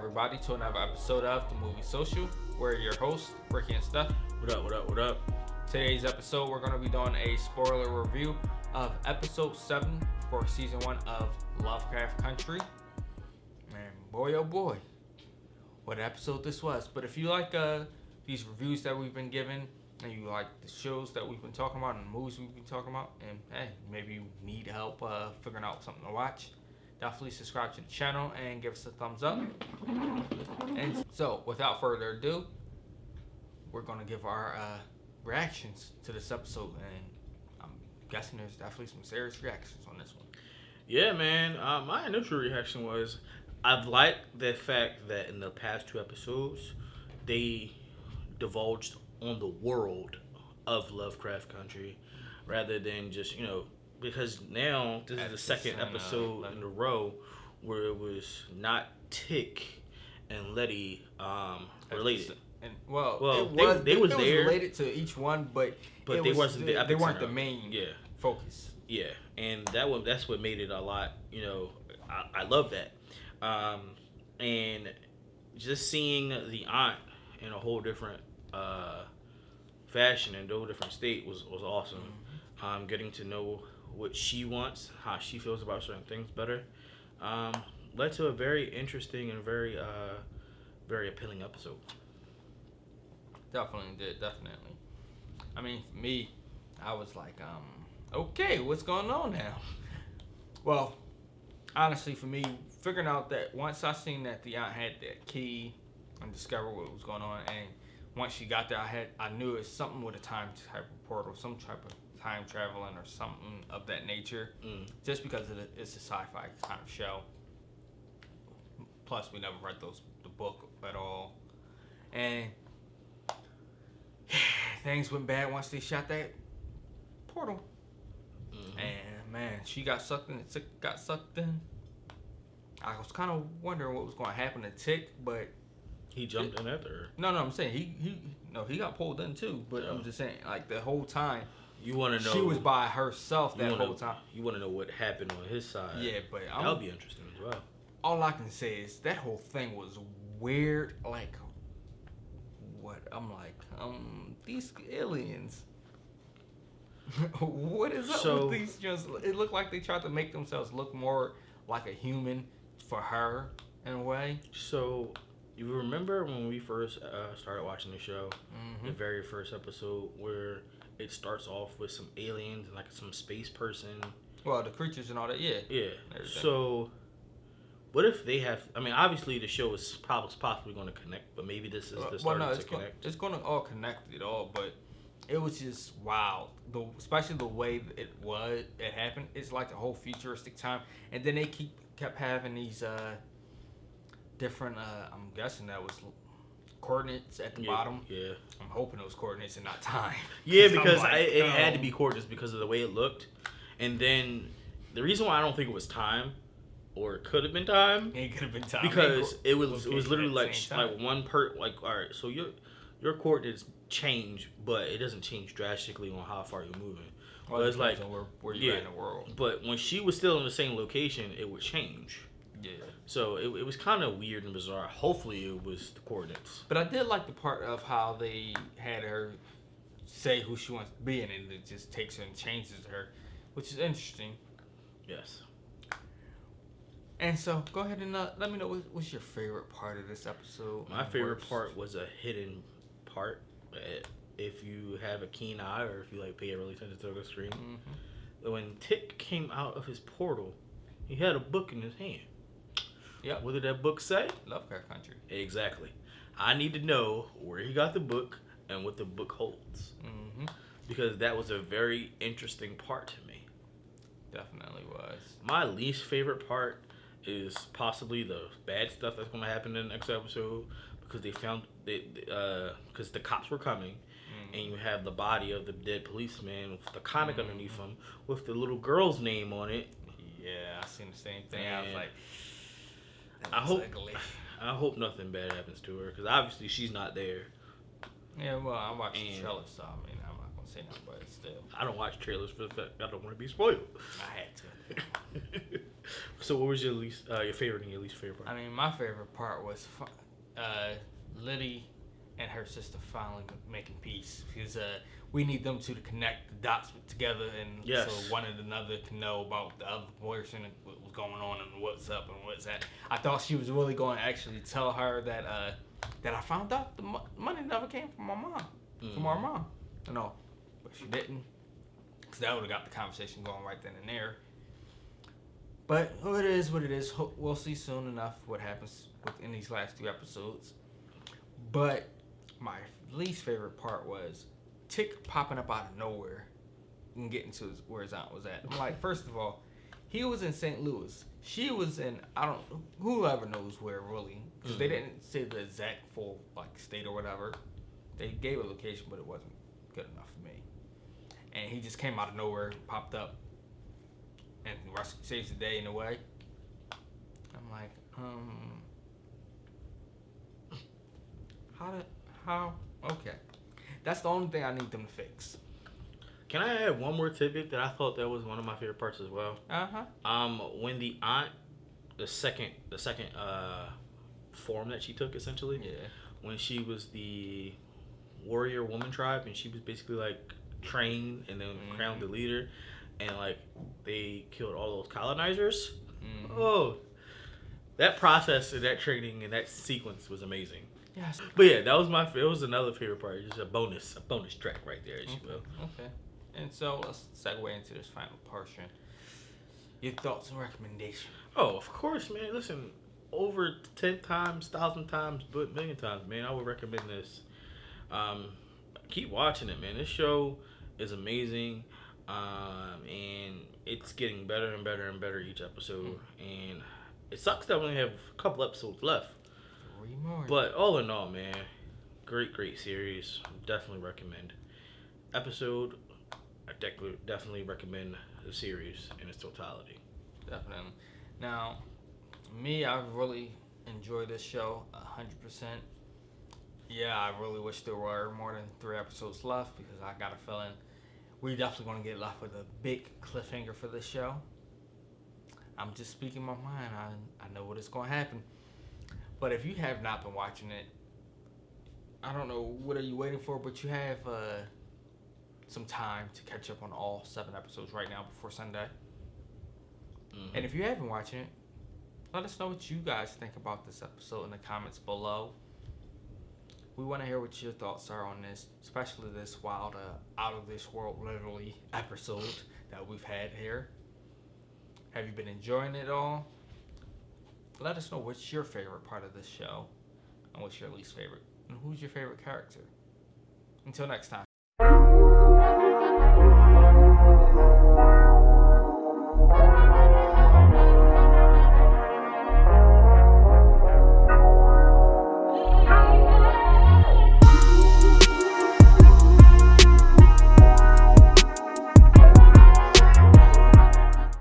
everybody, to another episode of The Movie Social. We're your hosts, Ricky and Steph. What up? Today's episode, we're going to be doing a spoiler review of episode 7 for season 1 of Lovecraft Country. And boy, oh boy, what an episode this was. But if you like these reviews that we've been given, and you like the shows that we've been talking about and the movies we've been talking about, and hey, maybe you need help figuring out something to watch, definitely subscribe to the channel and give us a thumbs up. And so, without further ado, we're going to give our reactions to this episode, and I'm guessing there's definitely some serious reactions on this one. Yeah, man. My initial reaction was I've liked the fact that in the past 2 episodes, they divulged on the world of Lovecraft Country rather than just, because now this is the second episode in a row where it was not Tick and Letty related. And they was there related to each one, but they weren't the main focus. Yeah, and that's what made it a lot. I love that, and just seeing the aunt in a whole different fashion and a whole different state was awesome. Mm-hmm. Getting to know what she wants, how she feels about certain things better, led to a very interesting and very appealing episode. Definitely. I mean, for me, I was like, okay, what's going on now? Well, honestly, for me, figuring out that once I seen that the aunt had that key and discovered what was going on, and once she got there, I knew it was something with a time type of portal, some type of time traveling or something of that nature, just because it's a sci-fi kind of show. Plus, we never read the book at all, and things went bad once they shot that portal. Mm-hmm. And man, she got sucked in. Tick got sucked in. I was kind of wondering what was going to happen to Tick, but he jumped in after her. No, I'm saying he got pulled in too. But I'm just saying, like, the whole time, you want to know she was by herself whole time. You want to know what happened on his side. Yeah, but that'll be interesting as well. All I can say is that whole thing was weird. Like, what? I'm like, these aliens. What is up with these? Just it looked like they tried to make themselves look more like a human for her in a way. So, you remember when we first started watching the show, the very first episode where it starts off with some aliens and like some space person? Well, the creatures and all that, yeah. Yeah. So, what if they have? I mean, obviously the show is possibly going to connect, but maybe this is the start to connect. It's going to all connect it all, but it was just wild. Especially the way it happened. It's like a whole futuristic time, and then they kept having these different. I'm guessing that was coordinates at the bottom. Yeah. I'm hoping it was coordinates and not time. Yeah, because it had to be coordinates because of the way it looked, and then the reason why I don't think it was time. Or it could have been time. It could have been time because it was literally like one all right. So your coordinates change, but it doesn't change drastically on how far you're moving. Well, it's like where you're in the world. But when she was still in the same location, it would change. Yeah. So it was kind of weird and bizarre. Hopefully, it was the coordinates. But I did like the part of how they had her say who she wants to be, and it just takes her and changes her, which is interesting. Yes. And so, go ahead and let me know what's your favorite part of this episode. My favorite part was a hidden part. If you have a keen eye or if you pay really attention to the screen, when Tick came out of his portal, he had a book in his hand. Yep. What did that book say? Lovecraft Country. Exactly. I need to know where he got the book and what the book holds. Because that was a very interesting part to me. Definitely was. My least favorite part is possibly the bad stuff that's going to happen in the next episode because because the cops were coming and you have the body of the dead policeman with the comic underneath him with the little girl's name on it. Yeah, I seen the same thing. And I was like, I hope nothing bad happens to her because obviously she's not there. Yeah, well, I watched the trailer, so I mean, I'm not going to say nothing, but still. I don't watch trailers for the fact I don't want to be spoiled. I had to. So what was your favorite and your least favorite part? I mean, my favorite part was Liddy and her sister finally making peace, because we need them two to connect the dots together, and Yes. so one and another can know about the other person and what was going on and what's up and what's that. I thought she was really going to actually tell her that I found out the money never came from my mom, from our mom. No, but she didn't, because that would have got the conversation going right then and there. But it is what it is. We'll see soon enough what happens in these last 2 episodes. But my least favorite part was Tick popping up out of nowhere and getting to where his aunt was at. I'm like, first of all, he was in St. Louis. She was in, I don't know, whoever knows where really, because they didn't say the exact full state or whatever. They gave a location, but it wasn't good enough for me. And he just came out of nowhere, popped up, and saves the day in a way. I'm like, how? Okay. That's the only thing I need them to fix. Can I add one more tidbit that I thought that was one of my favorite parts as well? When the aunt, the second form that she took, essentially. Yeah. When she was the warrior woman tribe, and she was basically trained and then crowned the leader, and they killed all those colonizers. Oh, that process and that training and that sequence was amazing. Yes. But yeah, that was it was another favorite part. Just a bonus track right there, as you will. Okay. And so let's segue into this final portion. Your thoughts and recommendations. Oh, of course, man. Listen, over 10 times, 1,000 times, but million times, man. I would recommend this. Keep watching it, man. This show is amazing, and it's getting better and better and better each episode. And it sucks that we only have a couple episodes left. 3 more. But all in all, man, great series. Definitely recommend. Episode, I definitely recommend the series in its totality. Definitely. Now, me, I really enjoyed this show 100%. Yeah, I really wish there were more than 3 episodes left, because I got a feeling we definitely going to get left with a big cliffhanger for this show. I'm just speaking my mind. I know what is going to happen. But if you have not been watching it, I don't know what are you waiting for, but you have some time to catch up on all 7 episodes right now before Sunday. And if you haven't watched it, let us know what you guys think about this episode in the comments below. We want to hear what your thoughts are on this, especially this wild, out of this world, literally, episode that we've had here. Have you been enjoying it all? Let us know what's your favorite part of this show and what's your least favorite, and who's your favorite character. Until next time.